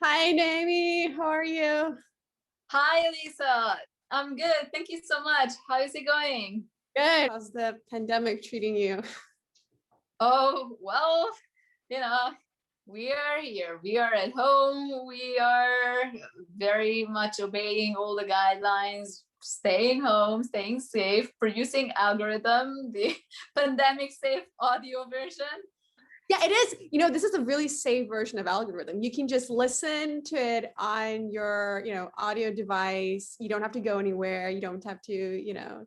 Hi, Naomi. How are you? Hi, Alisa. I'm good. Thank you so much. How is it going? Good. How's the pandemic treating you? Oh, well, you know, we are here. We are at home. We are very much obeying all the guidelines, staying home, staying safe, producing algorithm, the pandemic safe audio version. Yeah, it is. This is a really safe version of algorithm. You can just listen to it on your, audio device. You don't have to go anywhere. You don't have to,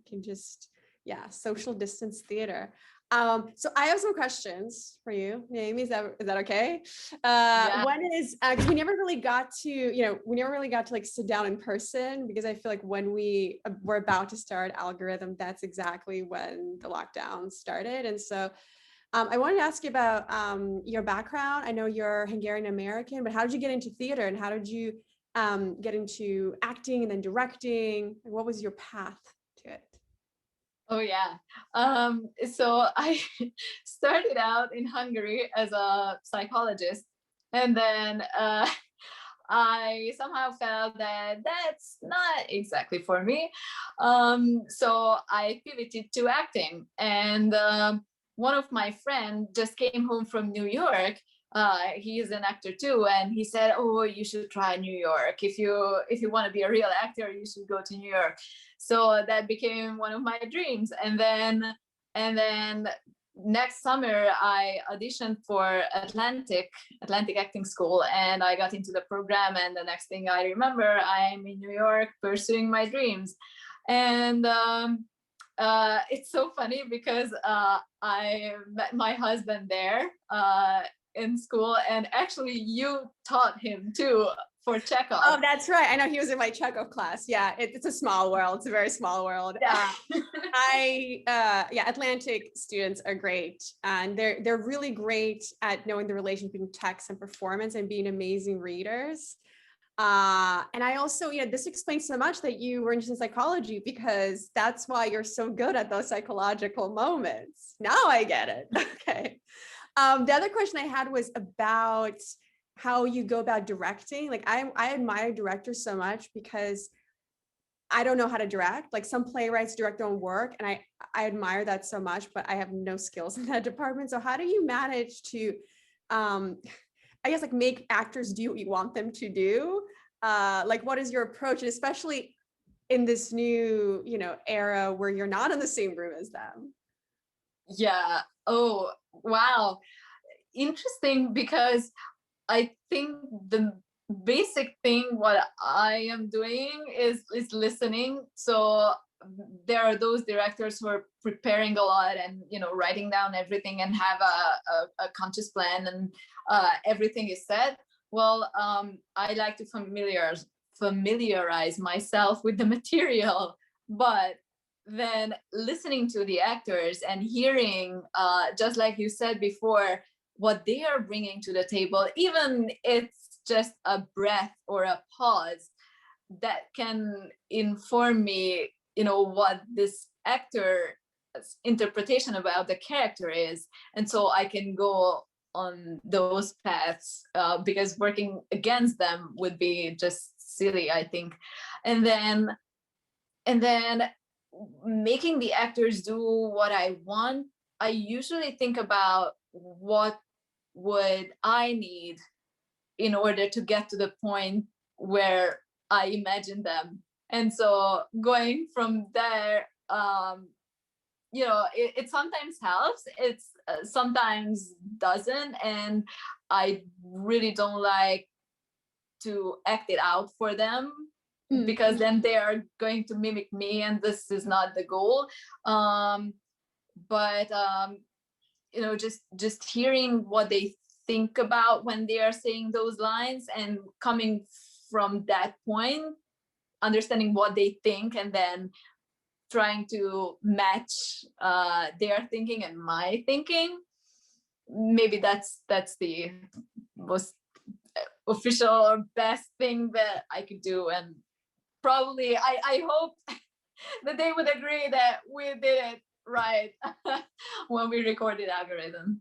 can just, yeah, social distance theater. So I have some questions for you, Naomi. Is that okay? Yeah. One is because we never really got to, we never really got to like sit down in person because I feel like when we were about to start algorithm, that's exactly when the lockdown started. And so I wanted to ask you about your background. I know you're Hungarian American, but how did you get into theater and how did you get into acting and then directing? What was your path to it? Oh yeah. So I started out in Hungary as a psychologist, and then I somehow felt that that's not exactly for me. So I pivoted to acting, and one of my friends just came home from New York. He is an actor too, and he said, "Oh, you should try New York. If you want to be a real actor, you should go to New York." So that became one of my dreams, and then next summer I auditioned for Atlantic Acting School, and I got into the program, and the next thing I remember, I'm in New York pursuing my dreams. And it's so funny because I met my husband there in school, and actually you taught him too for Oh, Chekhov. that's right. I know he was in my Chekhov class. Yeah, it's a small world. It's a very small world. Yeah. Yeah, Atlantic students are great, and they're really great at knowing the relation between text and performance and being amazing readers. And I also, this explains so much that you were interested in psychology because that's why you're so good at those psychological moments. Now I get it. Okay. The other question I had was about how you go about directing. Like I admire directors so much because I don't know how to direct. Like some playwrights direct their own work, and I admire that so much, but I have no skills in that department. So how do you manage to, um, I guess, like make actors do what you want them to do? Like, what is your approach, and especially in this new, era where you're not in the same room as them? Yeah. Oh, wow. Interesting, because I think the basic thing what I am doing is listening. So there are those directors who are preparing a lot and writing down everything and have a conscious plan, and everything is set. Well, I like to familiarize myself with the material, but then listening to the actors and hearing, just like you said before, what they are bringing to the table, even it's just a breath or a pause, that can inform me, what this actor's interpretation about the character is. And so I can go on those paths, because working against them would be just silly, I think. And then and then making the actors do what I want, I usually think about what would I need in order to get to the point where I imagine them. And so going from there, it sometimes helps. It's sometimes doesn't, and I really don't like to act it out for them, Mm. because then they are going to mimic me, and this is not the goal. But just hearing what they think about when they are saying those lines, and coming from that point, understanding what they think, and then trying to match their thinking and my thinking. Maybe that's the most official or best thing that I could do. And probably I hope that they would agree that we did it right when we recorded algorithm.